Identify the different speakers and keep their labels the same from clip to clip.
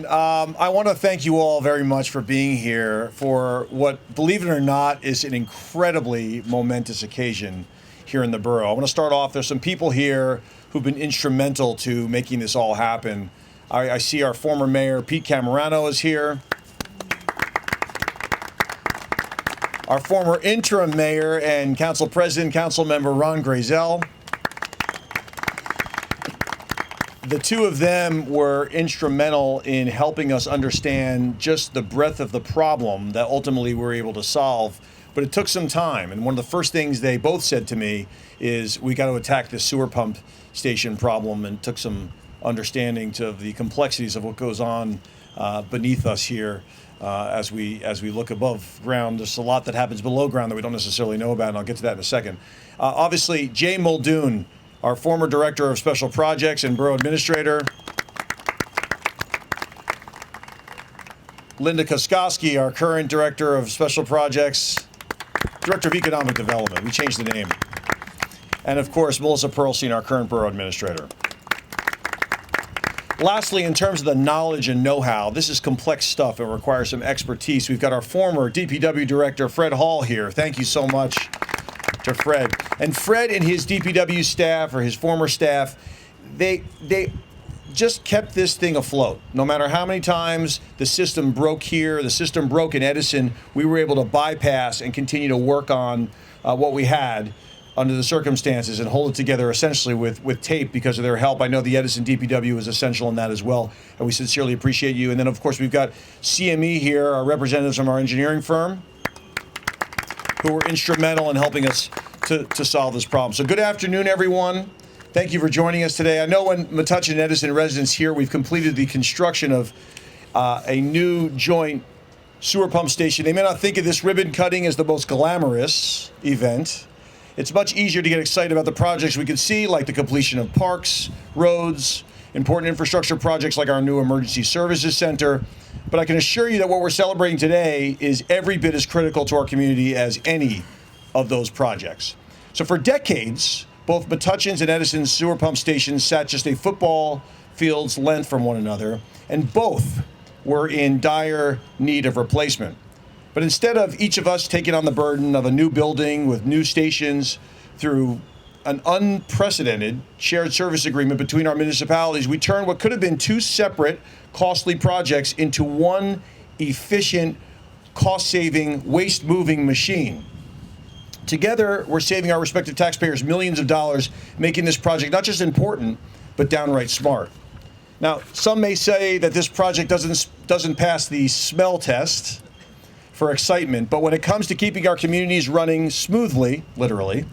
Speaker 1: everyone. I want to thank you all very much for being here for what, believe it or not, is an incredibly momentous occasion here in the borough. I want to start off, there's some people here who've been instrumental to making this all happen. I see our former mayor, Pete Camerano, is here. Our former interim mayor and council president, council member Ron Grazel. The two of them were instrumental in helping us understand just the breadth of the problem that ultimately we were able to solve. But it took some time. And one of the first things they both said to me is, we got to attack the sewer pump station problem, and took some understanding to the complexities of what goes on beneath us here as we look above ground. There's a lot that happens below ground that we don't necessarily know about, and I'll get to that in a second. Obviously, Jay Muldoon, our former Director of Special Projects and Borough Administrator. Linda Koskowski, our current Director of Special Projects, Director of Economic Development. We changed the name. And of course, Melissa Pearlstein, our current Borough Administrator. Lastly, in terms of the knowledge and know-how, this is complex stuff. It requires some expertise. We've got our former DPW Director, Fred Hall, here. Thank you so much to Fred. And Fred and his DPW staff, or his former staff, they just kept this thing afloat. No matter how many times the system broke here, the system broke in Edison, we were able to bypass and continue to work on what we had under the circumstances and hold it together essentially with tape because of their help. I know the Edison DPW was essential in that as well, and we sincerely appreciate you. And then, of course, we've got CME here, our representatives from our engineering firm, who were instrumental in helping us to solve this problem. So good afternoon, everyone. Thank you for joining us today. I know when Metuchen and Edison residents here, we've completed the construction of a new joint sewer pump station. They may not think of this ribbon cutting as the most glamorous event. It's much easier to get excited about the projects we can see, like the completion of parks, roads, important infrastructure projects like our new emergency services center. But I can assure you that what we're celebrating today is every bit as critical to our community as any of those projects. So for decades, both Metuchen's and Edison's sewer pump stations sat just a football field's length from one another, and both were in dire need of replacement. But instead of each of us taking on the burden of a new building with new stations through an unprecedented shared service agreement between our municipalities, we turned what could have been two separate costly projects into one efficient, cost-saving, waste-moving machine. Together, we're saving our respective taxpayers millions of dollars, making this project not just important, but downright smart. Now, some may say that this project doesn't pass the smell test for excitement, but when it comes to keeping our communities running smoothly, literally,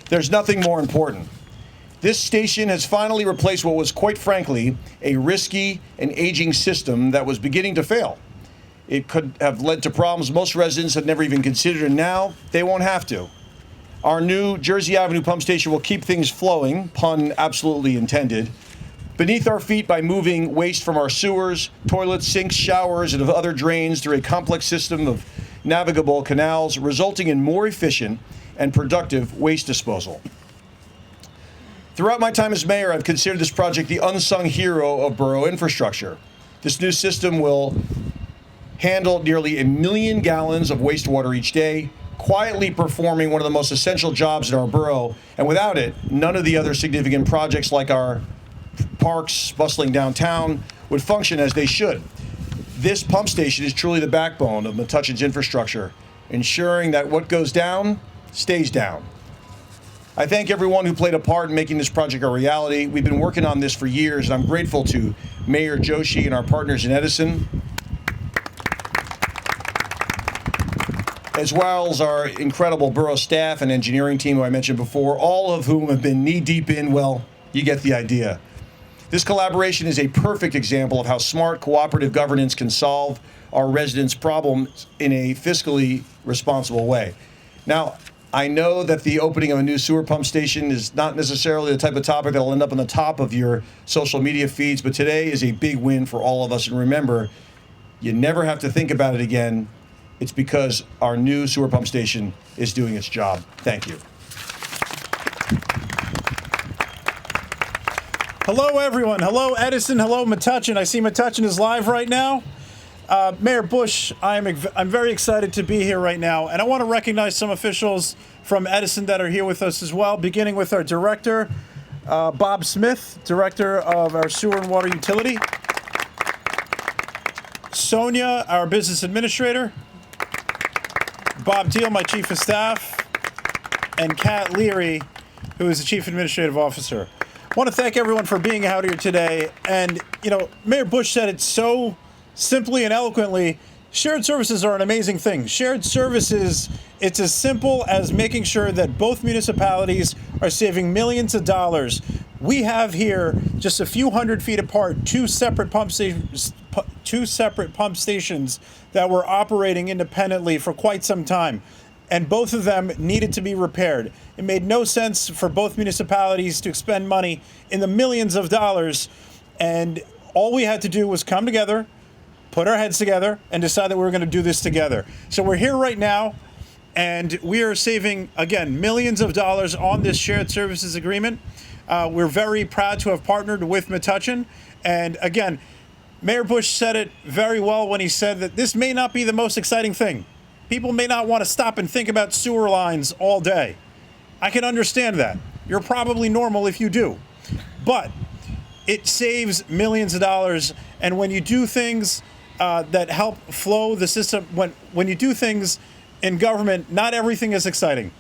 Speaker 1: there's nothing more important. This station has finally replaced what was, quite frankly, a risky and aging system that was beginning to fail. It could have led to problems most residents had never even considered, and now they won't have to. Our new Jersey Avenue pump station will keep things flowing, pun absolutely intended, beneath our feet by moving waste from our sewers, toilets, sinks, showers, and other drains through a complex system of navigable canals, resulting in more efficient and productive waste disposal. Throughout my time as mayor, I've considered this project the unsung hero of borough infrastructure. This new system will handle nearly 1 million gallons of wastewater each day, quietly performing one of the most essential jobs in our borough, and without it, none of the other significant projects like our parks, bustling downtown, would function as they should. This pump station is truly the backbone of Metuchen's infrastructure, ensuring that what goes down stays down. I thank everyone who played a part in making this project a reality. We've been working on this for years, and I'm grateful to Mayor Joshi and our partners in Edison, as well as our incredible borough staff and engineering team who I mentioned before, all of whom have been knee-deep in, well, you get the idea. This collaboration is a perfect example of how smart cooperative governance can solve our residents' problems in a fiscally responsible way. Now, I know that the opening of a new sewer pump station is not necessarily the type of topic that will end up on the top of your social media feeds, but today is a big win for all of us. And remember, you never have to think about it again. It's because our new sewer pump station is doing its job. Thank you.
Speaker 2: Hello, everyone. Hello, Edison. Hello, Metuchen. I see Metuchen is live right now. Mayor Bush, I'm very excited to be here right now, and I want to recognize some officials from Edison that are here with us as well, beginning with our director, Bob Smith, director of our sewer and water utility, Sonia, our business administrator, Bob Deal, my chief of staff, and Kat Leary, who is the chief administrative officer. I want to thank everyone for being out here today. And, you know, Mayor Bush said it so simply and eloquently. Shared services are an amazing thing. Shared services, it's as simple as making sure that both municipalities are saving millions of dollars. We have here, just a few hundred feet apart, two separate pump stations that were operating independently for quite some time. And both of them needed to be repaired. It made no sense for both municipalities to expend money in the millions of dollars. And all we had to do was come together, put our heads together, and decide that we were going to do this together. So we're here right now, and we are saving, again, millions of dollars on this shared services agreement. We're very proud to have partnered with Metuchen. And again, Mayor Bush said it very well when he said that this may not be the most exciting thing. People may not want to stop and think about sewer lines all day. I can understand that. You're probably normal if you do. But it saves millions of dollars. And when you do things that help flow the system, when you do things in government, not everything is exciting.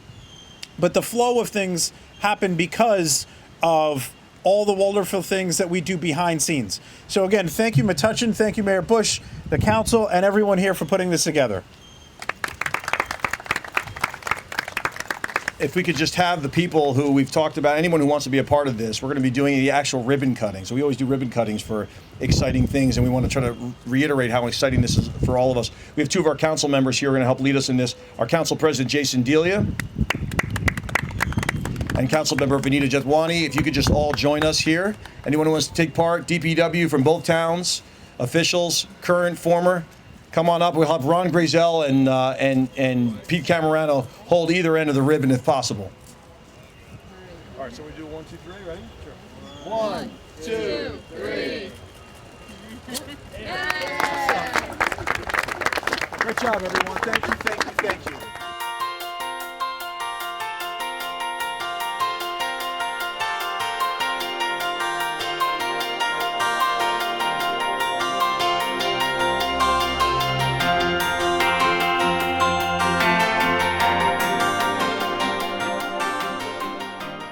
Speaker 2: But the flow of things happen because of all the wonderful things that we do behind scenes. So again, thank you, Metuchen. Thank you, Mayor Bush, the council, and everyone here for putting this together.
Speaker 1: If we could just have the people who we've talked about, anyone who wants to be a part of this, we're going to be doing the actual ribbon cutting. So we always do ribbon cuttings for exciting things, and we want to try to reiterate how exciting this is for all of us. We have two of our council members here who are going to help lead us in this. Our council president, Jason Delia, and council member Vanita Jethwani. If you could just all join us here. Anyone who wants to take part, DPW from both towns, officials, current, former, come on up. We'll have Ron Grazel and Pete Camerano hold either end of the ribbon if possible. All right, so we do 1, 2, 3, ready? Sure. 1, 2, 3. Yeah. Great job, everyone. Thank you, thank you, thank you.